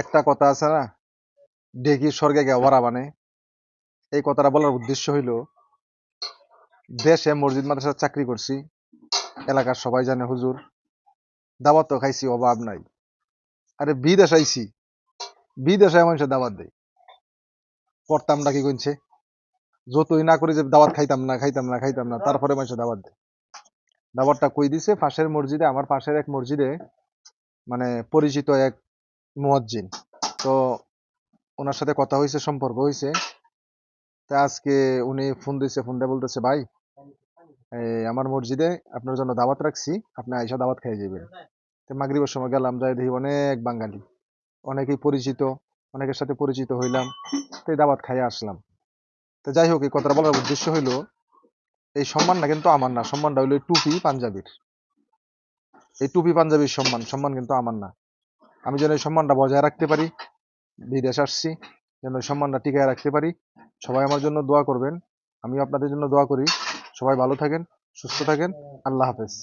একটা কথা আছে না, ডেকি স্বর্গে গে ওরা মানে। এই কথাটা বলার উদ্দেশ্য হইল, দেশে মসজিদ মাদ্রাসার চাকরি করছি, এলাকার সবাই জানে হুজুর, দাওয়াত তো খাইছি, অভাব নাই। আরে বিদেশ আইছি, বিদেশে মানুষের দাওয়াত দেয়, করতাম না কি কইছে, যতই না করি যে দাওয়াত খাইতাম না খাইতাম না খাইতাম না, তারপরে মানুষের দাওয়াত দেয়। দাওয়াতটা কই দিছে, পাশের মসজিদে, আমার পাশের এক মসজিদে, মানে পরিচিত এক মুয়াজ্জিন। তো ওনার সাথে কথা হয়েছে, সম্পর্ক হয়েছে। তা আজকে উনি ফোন দিছে, ফোন দিয়ে বলতেছে, ভাই আমার মসজিদে আপনার জন্য দাওয়াত রাখছি, আপনি আইসা দাওয়াত খেয়ে যাবেন। তো মাগরিবের সময় গেলাম, যাই দেখি অনেক বাঙালি, অনেকেই পরিচিত, অনেকের সাথে পরিচিত হইলাম, তো এই দাওয়াত খাইয়ে আসলাম। তো যাই হোক, এই কথাটা বলার উদ্দেশ্য হইলো, এই সম্মানটা কিন্তু আমার না, সম্মানটা হইলো এই টুপি পাঞ্জাবির। এই টুপি পাঞ্জাবির সম্মান, সম্মান কিন্তু আমার না। আমি যেন এই সম্মানটা বজায় রাখতে পারি, বিদেশ আসছি, যেন এই সম্মানটা টিকায় রাখতে পারি। সবাই আমার জন্য দোয়া করবেন, আমিও আপনাদের জন্য দোয়া করি। সবাই ভালো থাকেন, সুস্থ থাকেন। আল্লাহ হাফেজ।